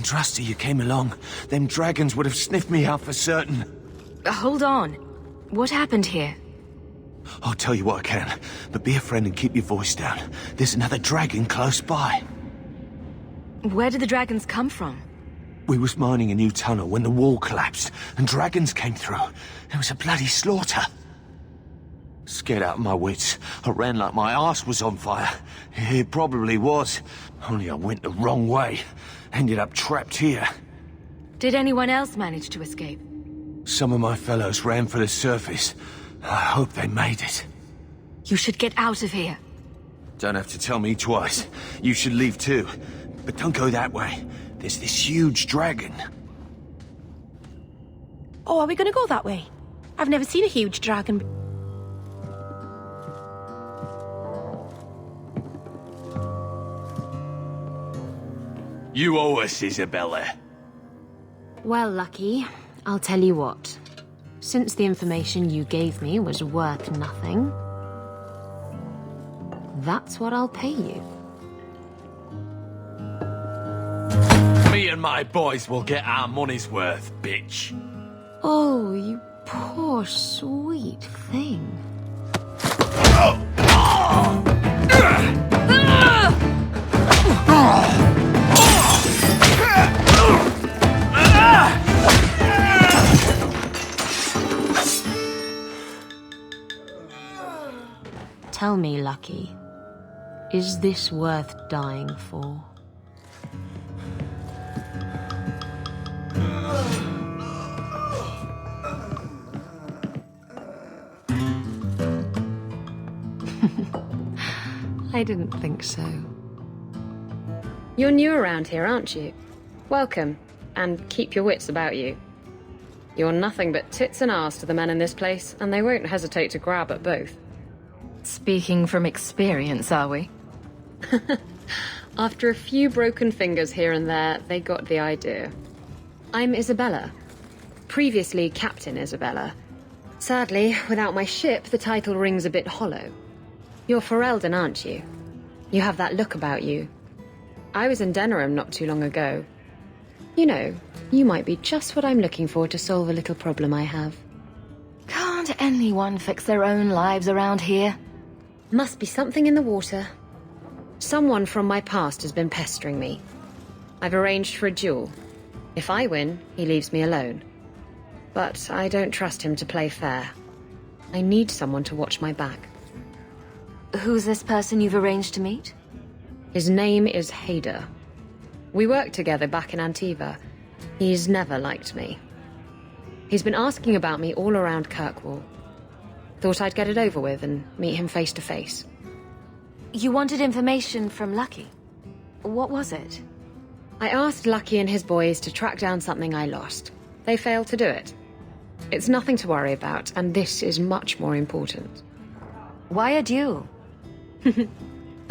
Andraste, you came along. Them dragons would have sniffed me out for certain. Hold on. What happened here? I'll tell you what I can, but be a friend and keep your voice down. There's another dragon close by. Where did the dragons come from? We was mining a new tunnel when the wall collapsed, and dragons came through. There was a bloody slaughter. Scared out of my wits, I ran like my arse was on fire. It probably was, only I went the wrong way. Ended up trapped here. Did anyone else manage to escape? Some of my fellows ran for the surface. I hope they made it. You should get out of here. Don't have to tell me twice. You should leave too. But don't go that way. There's this huge dragon. Oh, are we gonna go that way? I've never seen a huge dragon. You owe us, Isabela. Well, Lucky, I'll tell you what. Since the information you gave me was worth nothing, that's what I'll pay you. Me and my boys will get our money's worth, bitch. Oh, you poor sweet thing. Tell me, Lucky, is this worth dying for? I didn't think so. You're new around here, aren't you? Welcome, and keep your wits about you. You're nothing but tits and arse to the men in this place, and they won't hesitate to grab at both. Speaking from experience, are we? After a few broken fingers here and there, they got the idea. I'm Isabela. Previously Captain Isabela. Sadly, without my ship, the title rings a bit hollow. You're Ferelden, aren't you? You have that look about you. I was in Denerim not too long ago. You know, you might be just what I'm looking for to solve a little problem I have. Can't anyone fix their own lives around here? Must be something in the water. Someone from my past has been pestering me. I've arranged for a duel. If I win, he leaves me alone. But I don't trust him to play fair. I need someone to watch my back. Who's this person you've arranged to meet? His name is Hader. We worked together back in Antiva. He's never liked me. He's been asking about me all around Kirkwall. Thought I'd get it over with and meet him face to face. You wanted information from Lucky. What was it? I asked Lucky and his boys to track down something I lost. They failed to do it. It's nothing to worry about, and this is much more important. Why a duel?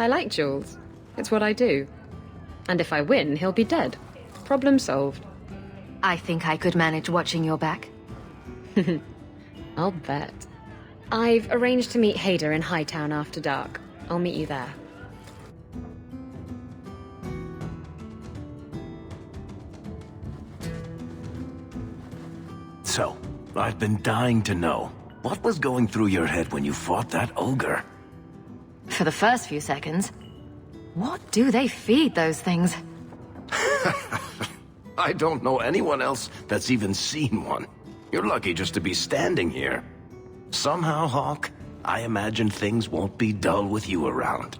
I like duels. It's what I do. And if I win, he'll be dead. Problem solved. I think I could manage watching your back. I'll bet. I've arranged to meet Hader in Hightown after dark. I'll meet you there. So, I've been dying to know. What was going through your head when you fought that ogre? For the first few seconds. What do they feed those things? I don't know anyone else that's even seen one. You're lucky just to be standing here. Somehow, Hawk, I imagine things won't be dull with you around.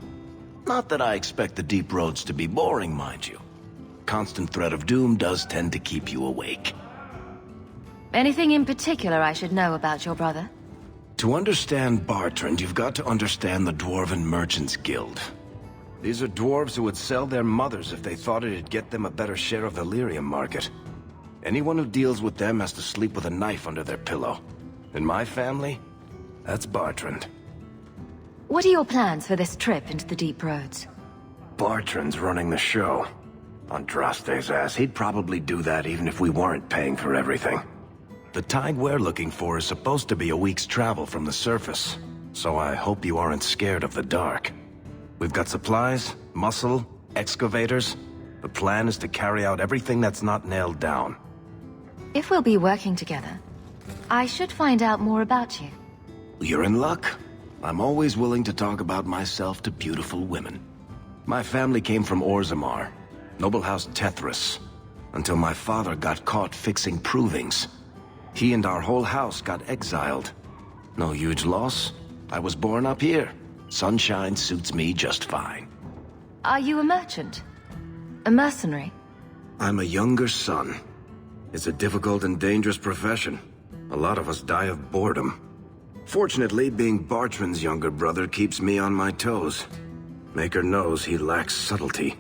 Not that I expect the deep roads to be boring, mind you. Constant threat of doom does tend to keep you awake. Anything in particular I should know about your brother? To understand Bartrand, you've got to understand the Dwarven Merchants Guild. These are dwarves who would sell their mothers if they thought it'd get them a better share of the lyrium market. Anyone who deals with them has to sleep with a knife under their pillow. In my family, that's Bartrand. What are your plans for this trip into the deep roads? Bartrand's running the show. Andraste's ass, he'd probably do that even if we weren't paying for everything. The tide we're looking for is supposed to be a week's travel from the surface, so I hope you aren't scared of the dark. We've got supplies, muscle, excavators. The plan is to carry out everything that's not nailed down. If we'll be working together, I should find out more about you. You're in luck. I'm always willing to talk about myself to beautiful women. My family came from Orzammar, noble house Tethras, until my father got caught fixing provings. He and our whole house got exiled. No huge loss. I was born up here. Sunshine suits me just fine. Are you a merchant? A mercenary? I'm a younger son. It's a difficult and dangerous profession. A lot of us die of boredom. Fortunately, being Bartrand's younger brother keeps me on my toes. Maker knows he lacks subtlety.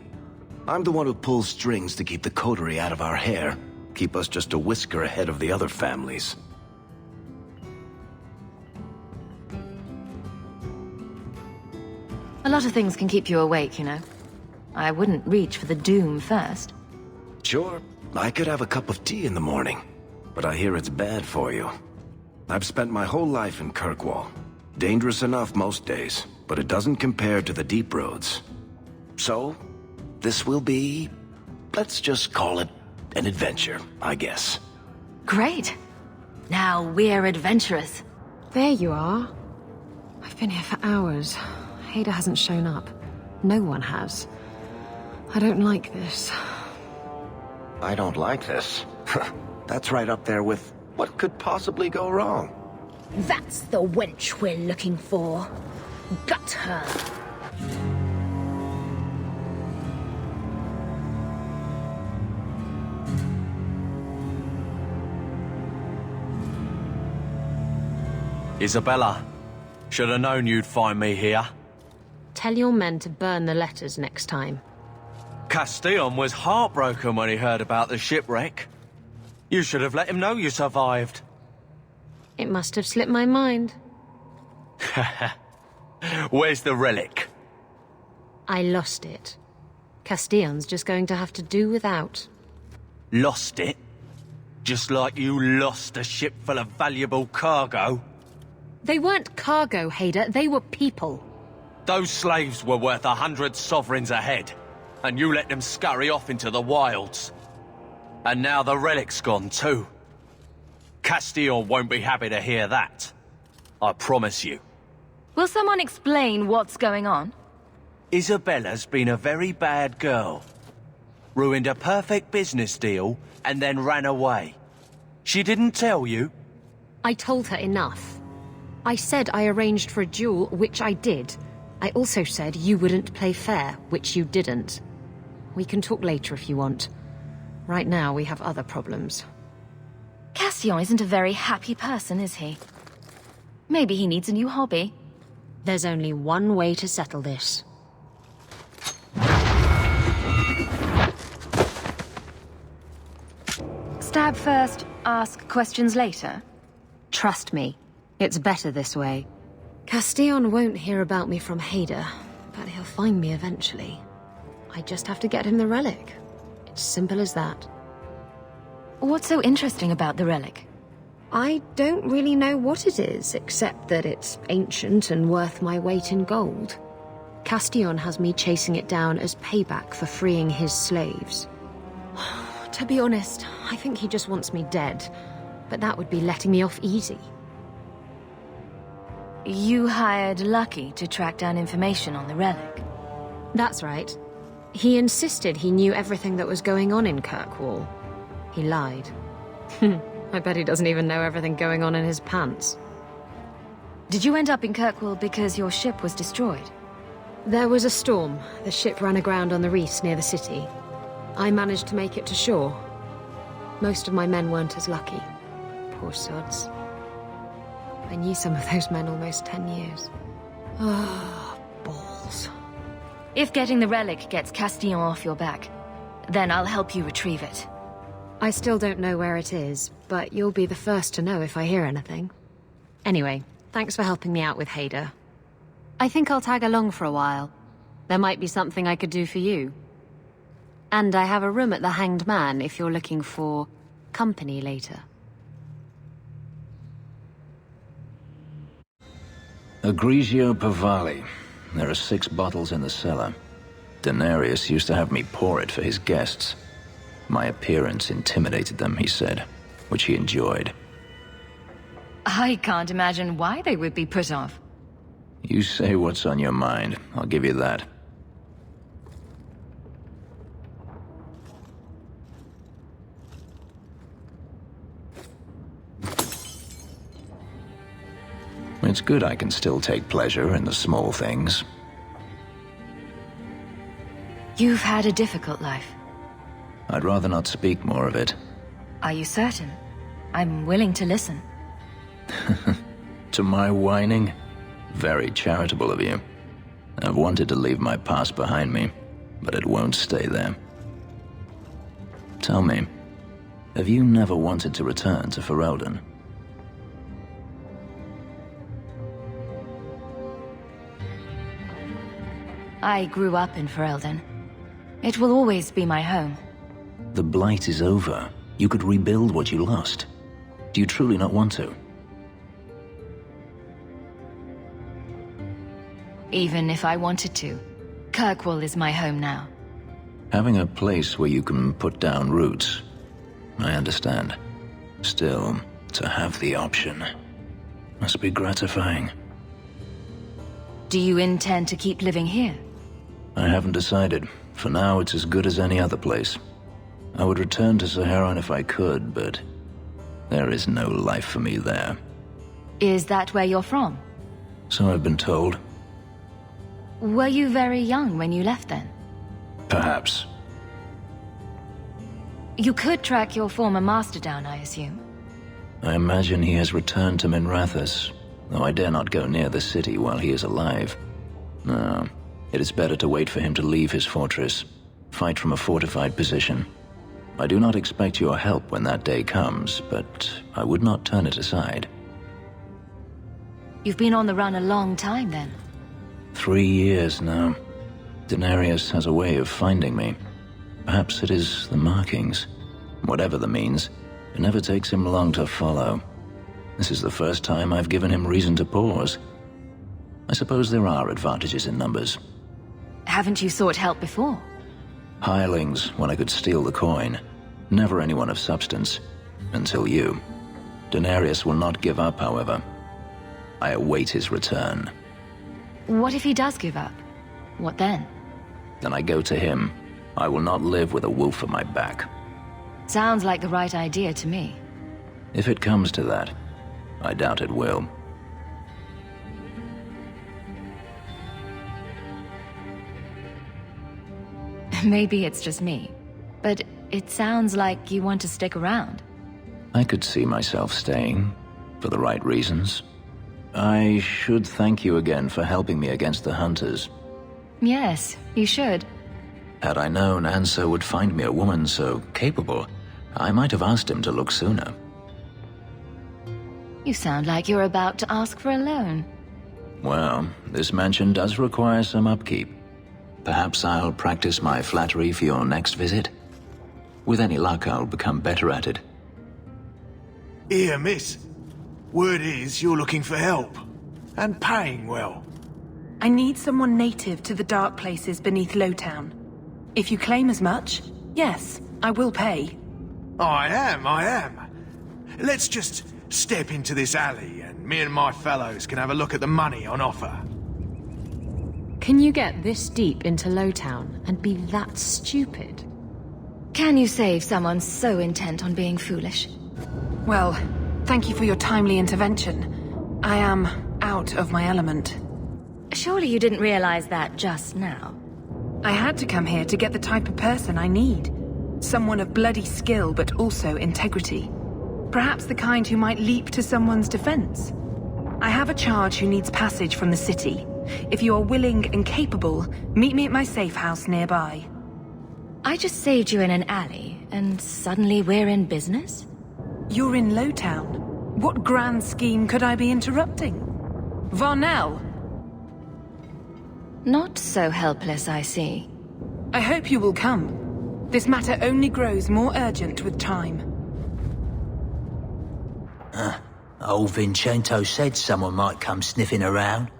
I'm the one who pulls strings to keep the coterie out of our hair, keep us just a whisker ahead of the other families. A lot of things can keep you awake, you know. I wouldn't reach for the doom first. Sure, I could have a cup of tea in the morning, but I hear it's bad for you. I've spent my whole life in Kirkwall. Dangerous enough most days, but it doesn't compare to the deep roads. So, this will be... let's just call it an adventure, I guess. Great. Now we're adventurous. There you are. I've been here for hours. Hader hasn't shown up. No one has. I don't like this. I don't like this. That's right up there with what could possibly go wrong. That's the wench we're looking for. Gut her. Isabela, should have known you'd find me here. Tell your men to burn the letters next time. Castillon was heartbroken when he heard about the shipwreck. You should have let him know you survived. It must have slipped my mind. Where's the relic? I lost it. Castillon's just going to have to do without. Lost it? Just like you lost a ship full of valuable cargo? They weren't cargo, Hader. They were people. Those slaves were worth 100 sovereigns a head, and you let them scurry off into the wilds. And now the relic's gone too. Castillon won't be happy to hear that. I promise you. Will someone explain what's going on? Isabela's been a very bad girl. Ruined a perfect business deal, and then ran away. She didn't tell you? I told her enough. I said I arranged for a duel, which I did. I also said you wouldn't play fair, which you didn't. We can talk later if you want. Right now, we have other problems. Castillon isn't a very happy person, is he? Maybe he needs a new hobby. There's only one way to settle this. Stab first, ask questions later. Trust me, it's better this way. Castillon won't hear about me from Hader, but he'll find me eventually. I just have to get him the relic. It's simple as that. What's so interesting about the relic? I don't really know what it is, except that it's ancient and worth my weight in gold. Castillon has me chasing it down as payback for freeing his slaves. To be honest, I think he just wants me dead, but that would be letting me off easy. You hired Lucky to track down information on the relic. That's right. He insisted he knew everything that was going on in Kirkwall. He lied. I bet he doesn't even know everything going on in his pants. Did you end up in Kirkwall because your ship was destroyed? There was a storm. The ship ran aground on the reefs near the city. I managed to make it to shore. Most of my men weren't as lucky. Poor sods. I knew some of those men almost 10 years. Ah, balls. If getting the relic gets Castillon off your back, then I'll help you retrieve it. I still don't know where it is, but you'll be the first to know if I hear anything. Anyway, thanks for helping me out with Hader. I think I'll tag along for a while. There might be something I could do for you. And I have a room at the Hanged Man if you're looking for company later. A Grigio Pavali. There are 6 bottles in the cellar. Denarius used to have me pour it for his guests. My appearance intimidated them, he said, which he enjoyed. I can't imagine why they would be put off. You say what's on your mind, I'll give you that. It's good I can still take pleasure in the small things. You've had a difficult life. I'd rather not speak more of it. Are you certain? I'm willing to listen. To my whining? Very charitable of you. I've wanted to leave my past behind me, but it won't stay there. Tell me, have you never wanted to return to Ferelden? I grew up in Ferelden. It will always be my home. The Blight is over. You could rebuild what you lost. Do you truly not want to? Even if I wanted to, Kirkwall is my home now. Having a place where you can put down roots, I understand. Still, to have the option must be gratifying. Do you intend to keep living here? I haven't decided. For now, it's as good as any other place. I would return to Saharan if I could, but there is no life for me there. Is that where you're from? So I've been told. Were you very young when you left then? Perhaps. You could track your former master down, I assume. I imagine he has returned to Minrathous, though I dare not go near the city while he is alive. No, it is better to wait for him to leave his fortress, fight from a fortified position. I do not expect your help when that day comes, but I would not turn it aside. You've been on the run a long time then. 3 years now. Denarius has a way of finding me. Perhaps it is the markings. Whatever the means, it never takes him long to follow. This is the first time I've given him reason to pause. I suppose there are advantages in numbers. Haven't you sought help before? Hirelings, when I could steal the coin. Never anyone of substance. Until you. Denarius will not give up, however. I await his return. What if he does give up? What then? Then I go to him. I will not live with a wolf at my back. Sounds like the right idea to me. If it comes to that, I doubt it will. Maybe it's just me, but it sounds like you want to stick around. I could see myself staying, for the right reasons. I should thank you again for helping me against the hunters. Yes, you should. Had I known Anso would find me a woman so capable, I might have asked him to look sooner. You sound like you're about to ask for a loan. Well, this mansion does require some upkeep. Perhaps I'll practice my flattery for your next visit. With any luck, I'll become better at it. Here, miss. Word is you're looking for help. And paying well. I need someone native to the dark places beneath Lowtown. If you claim as much, yes, I will pay. I am. Let's just step into this alley and me and my fellows can have a look at the money on offer. Can you get this deep into Lowtown and be that stupid? Can you save someone so intent on being foolish? Well, thank you for your timely intervention. I am out of my element. Surely you didn't realize that just now. I had to come here to get the type of person I need. Someone of bloody skill, but also integrity. Perhaps the kind who might leap to someone's defense. I have a charge who needs passage from the city. If you are willing and capable, meet me at my safe house nearby. I just saved you in an alley, and suddenly we're in business? You're in Lowtown. What grand scheme could I be interrupting? Varnell! Not so helpless, I see. I hope you will come. This matter only grows more urgent with time. Old Vincento said someone might come sniffing around.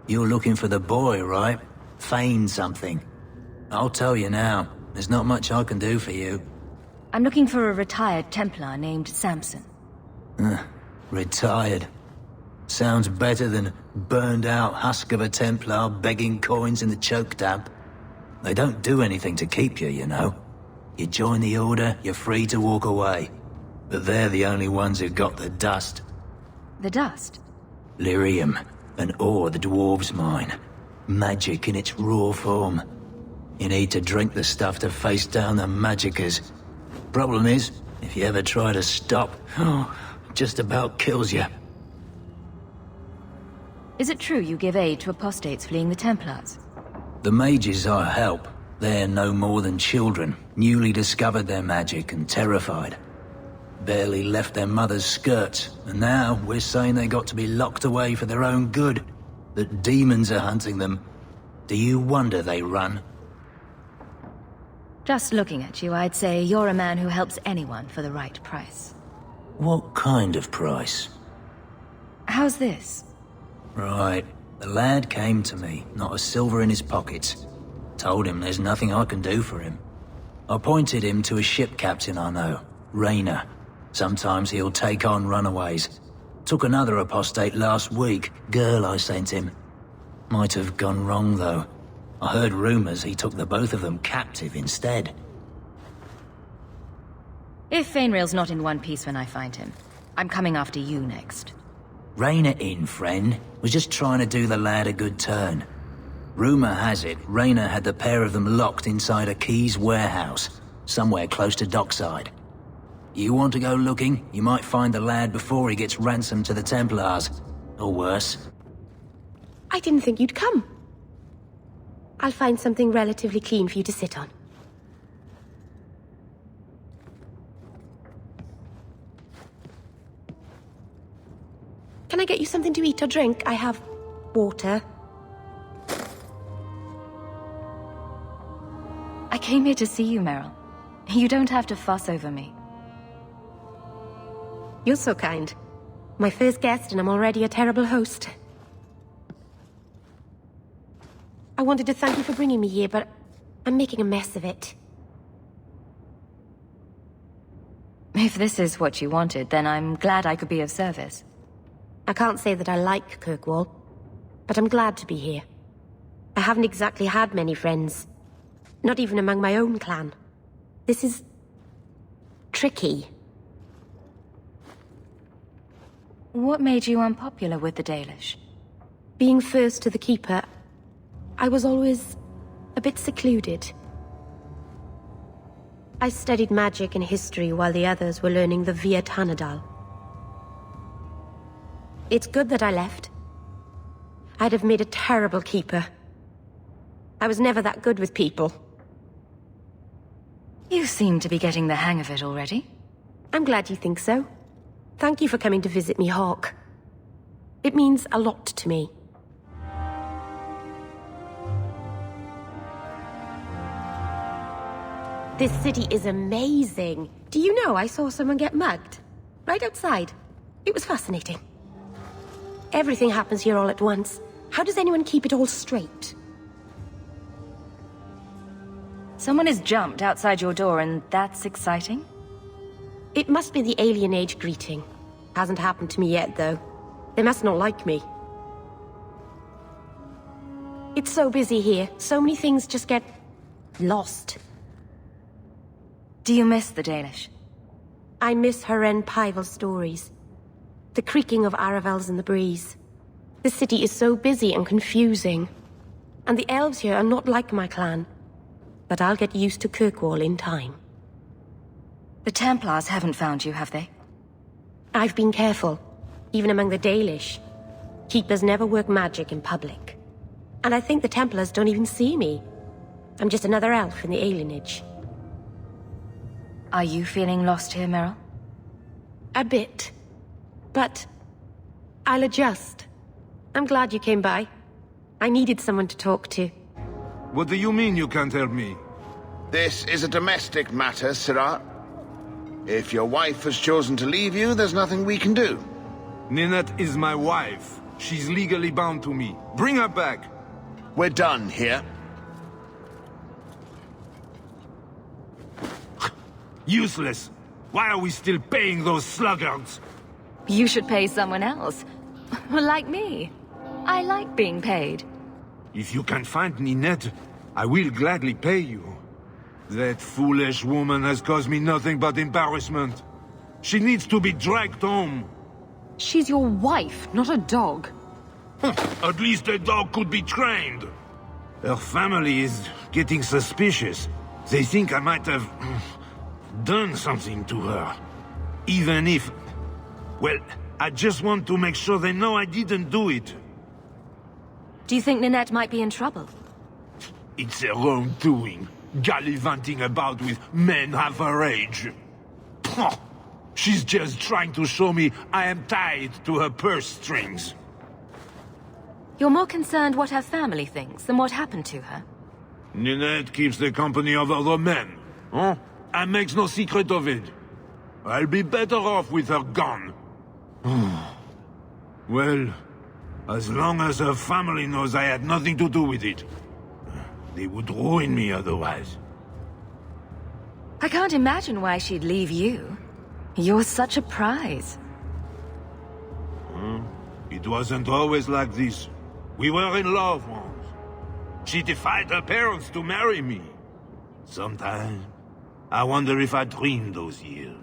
You're looking for the boy, right? Feign something. I'll tell you now. There's not much I can do for you. I'm looking for a retired Templar named Samson. Retired. Sounds better than burned-out husk of a Templar begging coins in the choke damp. They don't do anything to keep you, you know. You join the Order, you're free to walk away. But they're the only ones who got the dust. The dust? Lyrium, an ore the dwarves mine. Magic in its raw form. You need to drink the stuff to face down the magicers. Problem is, if you ever try to stop, just about kills you. Is it true you give aid to apostates fleeing the Templars? The mages I help, they're no more than children, newly discovered their magic and terrified. Barely left their mother's skirts, and now we're saying they got to be locked away for their own good. That demons are hunting them. Do you wonder they run? Just looking at you, I'd say you're a man who helps anyone for the right price. What kind of price? How's this? Right. The lad came to me, not a silver in his pockets. Told him there's nothing I can do for him. I pointed him to a ship captain I know, Rayner. Sometimes he'll take on runaways. Took another apostate last week, girl I sent him. Might have gone wrong though. I heard rumors he took the both of them captive instead. If Fainrail's not in one piece when I find him, I'm coming after you next. Rein it in, friend. Was just trying to do the lad a good turn. Rumor has it, Rayner had the pair of them locked inside a Keys warehouse, somewhere close to dockside. You want to go looking, you might find the lad before he gets ransomed to the Templars. Or worse. I didn't think you'd come. I'll find something relatively clean for you to sit on. Can I get you something to eat or drink? I have water. I came here to see you, Merrill. You don't have to fuss over me. You're so kind. My first guest and I'm already a terrible host. I wanted to thank you for bringing me here, but I'm making a mess of it. If this is what you wanted, then I'm glad I could be of service. I can't say that I like Kirkwall, but I'm glad to be here. I haven't exactly had many friends. Not even among my own clan. This is... tricky. What made you unpopular with the Dalish? Being first to the Keeper, I was always a bit secluded. I studied magic and history while the others were learning the Via Tanadal. It's good that I left. I'd have made a terrible Keeper. I was never that good with people. You seem to be getting the hang of it already. I'm glad you think so. Thank you for coming to visit me, Hawk. It means a lot to me. This city is amazing. Do you know I saw someone get mugged? Right outside. It was fascinating. Everything happens here all at once. How does anyone keep it all straight? Someone has jumped outside your door and that's exciting? It must be the alien age greeting. Hasn't happened to me yet, though. They must not like me. It's so busy here. So many things just get... lost. Do you miss the Dalish? I miss Haren Pival stories. The creaking of Aravels in the breeze. The city is so busy and confusing. And the elves here are not like my clan. But I'll get used to Kirkwall in time. The Templars haven't found you, have they? I've been careful, even among the Dalish. Keepers never work magic in public. And I think the Templars don't even see me. I'm just another elf in the alienage. Are you feeling lost here, Merrill? A bit. But I'll adjust. I'm glad you came by. I needed someone to talk to. What do you mean you can't help me? This is a domestic matter, Sirrah. If your wife has chosen to leave you, there's nothing we can do. Ninette is my wife. She's legally bound to me. Bring her back. We're done here. Useless. Why are we still paying those sluggards? You should pay someone else. Like me. I like being paid. If you can find Ninette, I will gladly pay you. That foolish woman has caused me nothing but embarrassment. She needs to be dragged home. She's your wife, not a dog. At least a dog could be trained. Her family is getting suspicious. They think I might have done something to her. Even if... Well, I just want to make sure they know I didn't do it. Do you think Ninette might be in trouble? It's her own doing. Gallivanting about with men half her age. Pah! She's just trying to show me I am tied to her purse strings. You're more concerned what her family thinks than what happened to her? Ninette keeps the company of other men, huh? And makes no secret of it. I'll be better off with her gone. Well, as long as her family knows I had nothing to do with it. They would ruin me otherwise. I can't imagine why she'd leave you. You're such a prize. It wasn't always like this. We were in love once. She defied her parents to marry me. Sometimes, I wonder if I dreamed those years.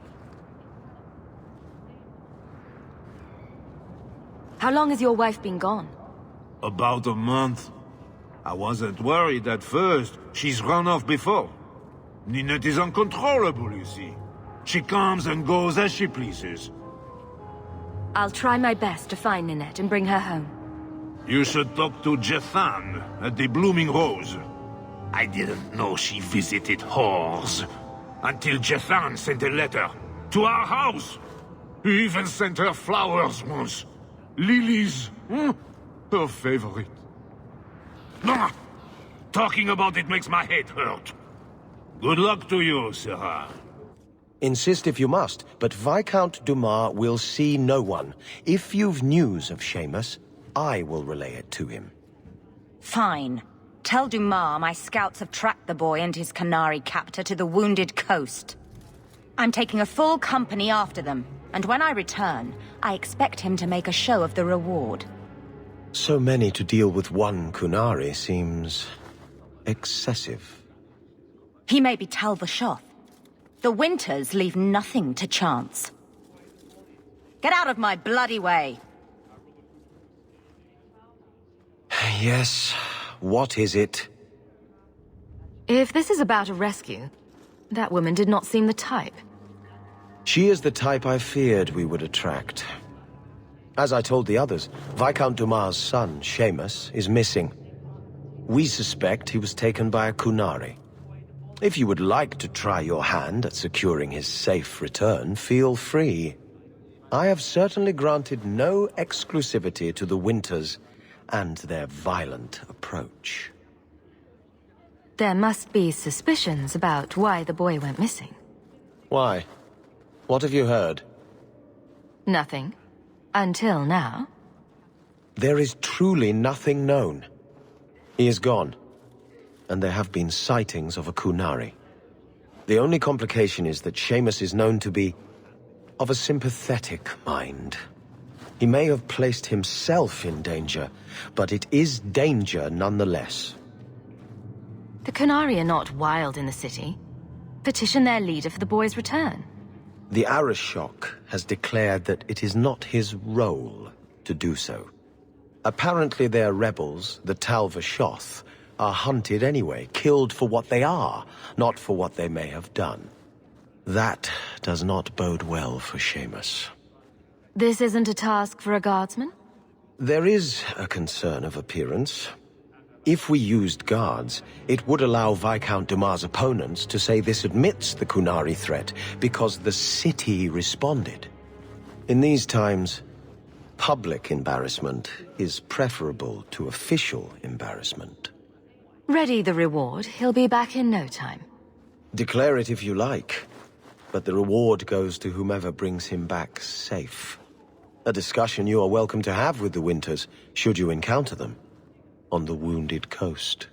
How long has your wife been gone? About a month. I wasn't worried at first. She's run off before. Ninette is uncontrollable, you see. She comes and goes as she pleases. I'll try my best to find Ninette and bring her home. You should talk to Jethan at the Blooming Rose. I didn't know she visited whores. Until Jethan sent a letter to our house. He even sent her flowers once. Lilies. Her favorite. Talking about it makes my head hurt. Good luck to you, Sarah. Insist if you must, but Viscount Dumas will see no one. If you've news of Seamus, I will relay it to him. Fine. Tell Dumas my scouts have tracked the boy and his Canary captor to the Wounded Coast. I'm taking a full company after them, and when I return, I expect him to make a show of the reward. So many to deal with one Kunari seems... excessive. He may be Tal-Vashoth. The Winters leave nothing to chance. Get out of my bloody way! Yes, what is it? If this is about a rescue, that woman did not seem the type. She is the type I feared we would attract. As I told the others, Viscount Dumas' son, Seamus, is missing. We suspect he was taken by a Kunari. If you would like to try your hand at securing his safe return, feel free. I have certainly granted no exclusivity to the Winters and their violent approach. There must be suspicions about why the boy went missing. Why? What have you heard? Nothing. Until now. There is truly nothing known. He is gone, and there have been sightings of a Kunari. The only complication is that Seamus is known to be of a sympathetic mind. He may have placed himself in danger, but it is danger nonetheless. The Kunari are not wild in the city. Petition their leader for the boy's return. The Arishok has declared that it is not his role to do so. Apparently their rebels, the Tal-Vashoth, are hunted anyway, killed for what they are, not for what they may have done. That does not bode well for Seamus. This isn't a task for a guardsman? There is a concern of appearance. If we used guards, it would allow Viscount Dumas' opponents to say this admits the Kunari threat because the city responded. In these times, public embarrassment is preferable to official embarrassment. Ready the reward. He'll be back in no time. Declare it if you like, but the reward goes to whomever brings him back safe. A discussion you are welcome to have with the Winters, should you encounter them, on the Wounded Coast.